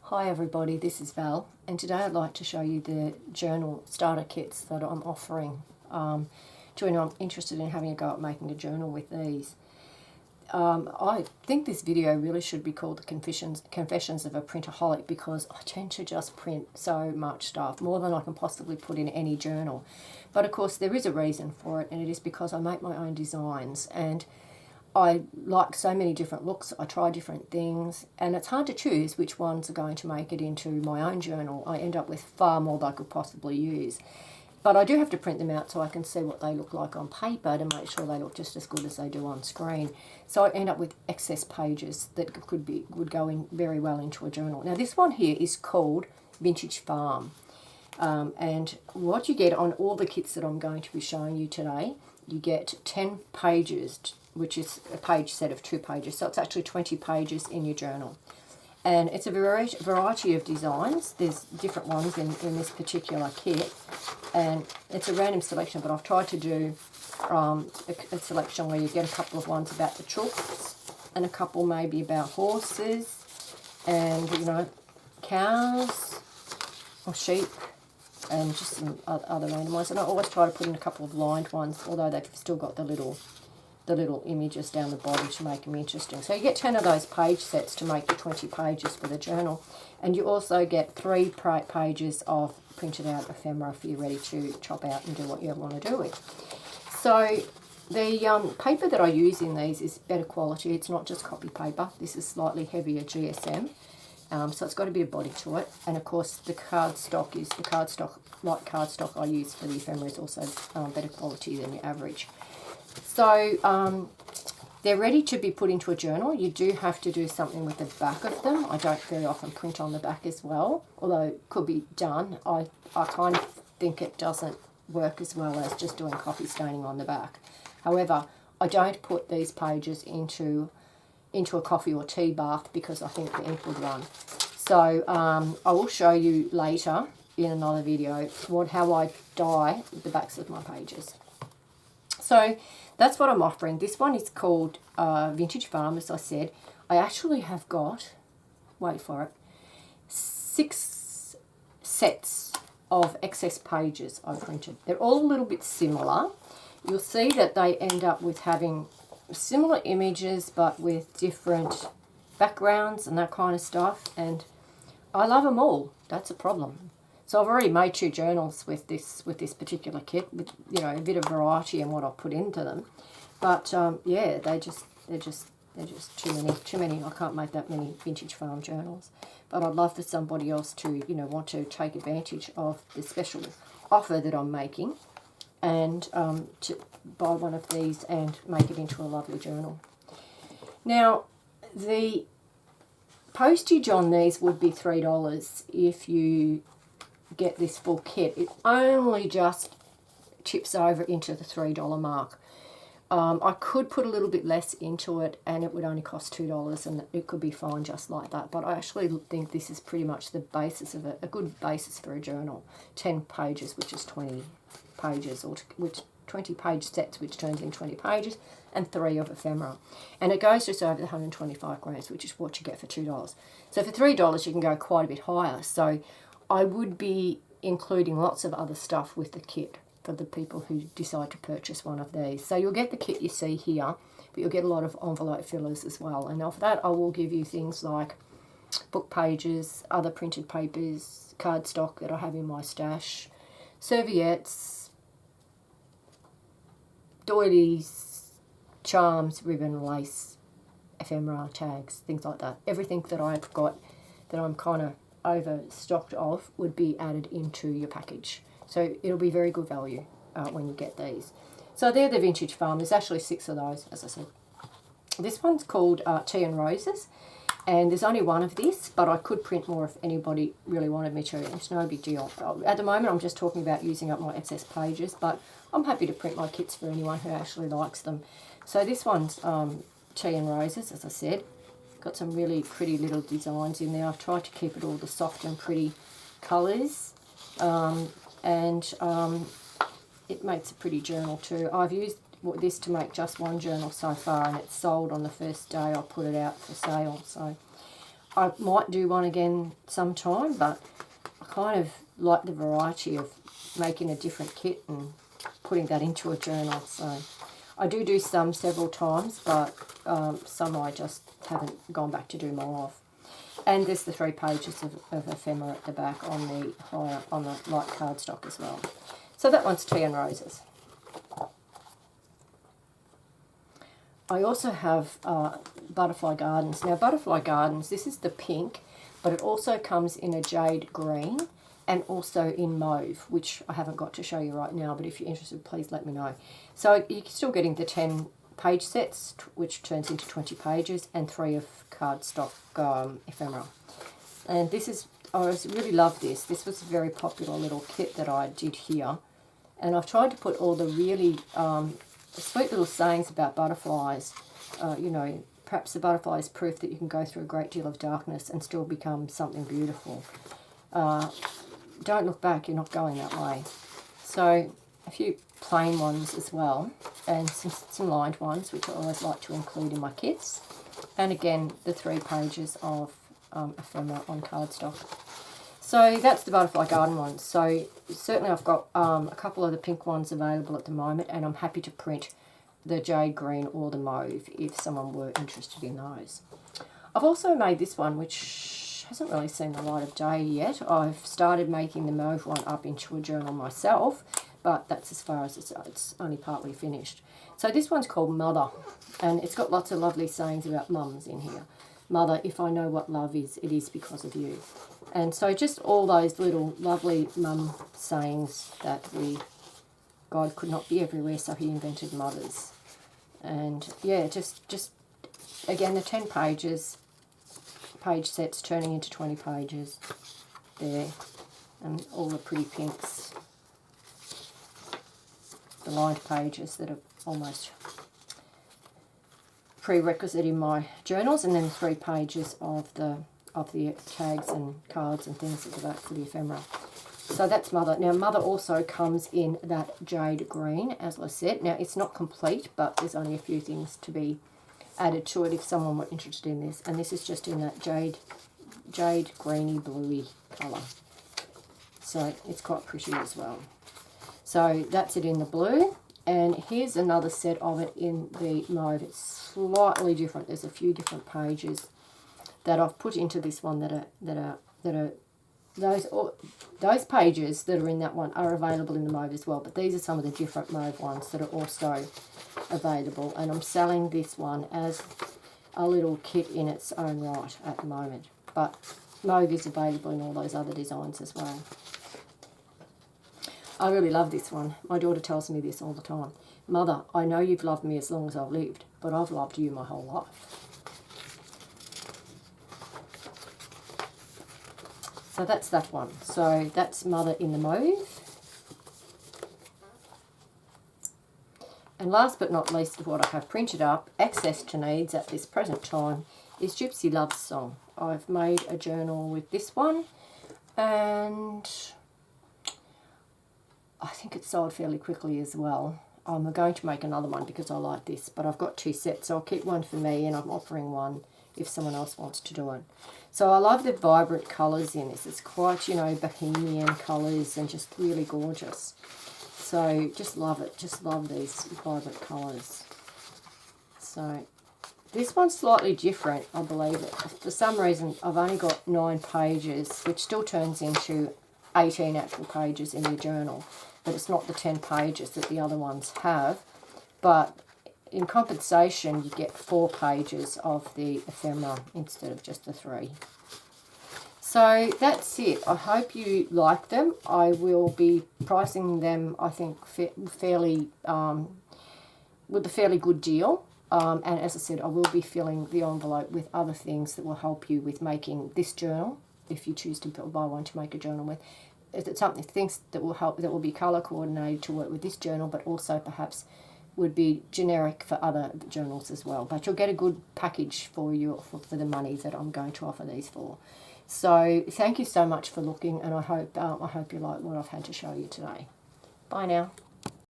Hi everybody, this is Val, and today I'd like to show you the journal starter kits that I'm offering to anyone interested in having a go at making a journal with these. I think this video really should be called the Confessions of a Printaholic, because I tend to just print so much stuff, more than I can possibly put in any journal. But of course there is a reason for it, and it is because I make my own designs, and I like so many different looks. I try different things, and it's hard to choose which ones are going to make it into my own journal. I end up with far more than I could possibly use. But I do have to print them out so I can see what they look like on paper to make sure they look just as good as they do on screen. So I end up with excess pages that would go in very well into a journal. Now this one here is called Vintage Farm. And what you get on all the kits that I'm going to be showing you today, you get 10 pages, which is a page set of 2 pages. So it's actually 20 pages in your journal. And it's a variety of designs. There's different ones in this particular kit. And it's a random selection, but I've tried to do a selection where you get a couple of ones about the chooks, and a couple maybe about horses, and, you know, cows or sheep, and just some other random ones. And I always try to put in a couple of lined ones, although they've still got the little images down the bottom to make them interesting. So you get 10 of those page sets to make the 20 pages for the journal, and you also get 3 pages of printed out ephemera for you ready to chop out and do what you want to do with. So the paper that I use in these is better quality. It's not just copy paper. This is slightly heavier GSM, so it's got a bit of body to it. And of course the cardstock is the light cardstock I use for the ephemera is also better quality than your average. So they're ready to be put into a journal. You do have to do something with the back of them. I don't very often print on the back as well, although it could be done. I kind of think it doesn't work as well as just doing copy staining on the back. However, I don't put these pages into a coffee or tea bath because I think the ink would run. So I will show you later in another video how I dye the backs of my pages. So that's what I'm offering. This one is called Vintage Farm, as I said. I actually have got, wait for it, 6 sets of excess pages I've printed. They're all a little bit similar. You'll see that they end up with having similar images but with different backgrounds and that kind of stuff. And I love them all. That's a problem. So I've already made 2 journals with this particular kit, with, you know, a bit of variety in what I've put into them. But yeah, they're just too many. I can't make that many Vintage Farm journals. But I'd love for somebody else to, you know, want to take advantage of the special offer that I'm making, and to buy one of these and make it into a lovely journal. Now, the postage on these would be $3 if you get this full kit. It only just tips over into the $3 mark. I could put a little bit less into it and it would only cost $2, and it could be fine just like that. But I actually think this is pretty much the basis of a good basis for a journal. 10 pages, which is 20 pages, or which 20 page sets, which turns in 20 pages, and 3 of ephemera. And it goes just over the 125 grams, which is what you get for $2. So for $3 you can go quite a bit higher. So I would be including lots of other stuff with the kit for the people who decide to purchase one of these. So you'll get the kit you see here, but you'll get a lot of envelope fillers as well. And of that I will give you things like book pages, other printed papers, cardstock that I have in my stash, serviettes, doilies, charms, ribbon, lace, ephemera, tags, things like that. Everything that I've got that I'm kind of overstocked of would be added into your package. So it'll be very good value when you get these. So they're the Vintage Farm. There's actually 6 of those, as I said. This one's called Tea and Roses, and there's only 1 of this, but I could print more if anybody really wanted me to. It's no big deal. At the moment I'm just talking about using up my excess pages, but I'm happy to print my kits for anyone who actually likes them. So this one's Tea and Roses, as I said. Got some really pretty little designs in there. I've tried to keep it all the soft and pretty colours, and it makes a pretty journal too. I've used this to make just 1 journal so far, and it's sold on the first day I put it out for sale. So I might do one again sometime, but I kind of like the variety of making a different kit and putting that into a journal. So I do some several times, but some I just haven't gone back to do more of. And there's the 3 pages of ephemera at the back on the light cardstock as well. So that one's Tea and Roses. I also have Butterfly Gardens. Now, Butterfly Gardens, this is the pink, but it also comes in a jade green and also in mauve, which I haven't got to show you right now, but if you're interested, please let me know. So you're still getting the 10 page sets, which turns into 20 pages, and 3 of cardstock ephemera. And this is, I really love this. This was a very popular little kit that I did here. And I've tried to put all the really sweet little sayings about butterflies. You know, perhaps the butterfly is proof that you can go through a great deal of darkness and still become something beautiful. Don't look back, you're not going that way. So a few plain ones as well, and some lined ones, which I always like to include in my kits. And again, the 3 pages of ephemera on cardstock. So that's the Butterfly Garden ones. So certainly I've got a couple of the pink ones available at the moment, and I'm happy to print the jade green or the mauve if someone were interested in those. I've also made this one, which hasn't really seen the light of day yet. I've started making the mauve one up into a journal myself, but that's as far as it's only partly finished. So this one's called Mother, and it's got lots of lovely sayings about mums in here. Mother, if I know what love is, it is because of you. And so just all those little lovely mum sayings that God could not be everywhere, so he invented mothers. And yeah, just again, the 10 pages, page sets turning into 20 pages there, and all the pretty pinks, the lined pages that are almost prerequisite in my journals, and then 3 pages of the tags and cards and things at the back for the ephemera. So that's Mother. Now, Mother also comes in that jade green, as I said. Now, it's not complete, but there's only a few things to be added to it if someone were interested in this. And this is just in that jade greeny bluey colour. So it's quite pretty as well. So that's it in the blue. And here's another set of it in the mauve. It's slightly different. There's a few different pages that I've put into this one those pages that are in that one are available in the mauve as well, but these are some of the different mauve ones that are also available, and I'm selling this one as a little kit in its own right at the moment, but mauve is available in all those other designs as well. I really love this one. My daughter tells me this all the time. Mother, I know you've loved me as long as I've lived, but I've loved you my whole life. So that's that one. So that's Mother in the mauve. And last but not least of what I have printed up, access to needs at this present time, is Gypsy Love's Song. I've made a journal with this one, and I think it sold fairly quickly as well. I'm going to make another one because I like this, but I've got 2 sets, so I'll keep one for me, and I'm offering one if someone else wants to do it. So I love the vibrant colours in this. It's quite, you know, bohemian colours and just really gorgeous. So just love it. Just love these vibrant colours. So this one's slightly different, I believe. For some reason, I've only got 9 pages, which still turns into 18 actual pages in your journal. But it's not the 10 pages that the other ones have. But in compensation, you get 4 pages of the ephemera instead of just the 3. So that's it. I hope you like them. I will be pricing them, I think, fairly with a fairly good deal. And as I said, I will be filling the envelope with other things that will help you with making this journal, if you choose to buy one to make a journal with. It's something, things that will help, that will be colour coordinated to work with this journal, but also perhaps would be generic for other journals as well. But you'll get a good package for you for the money that I'm going to offer these for. So thank you so much for looking, and I hope you like what I've had to show you today. Bye now.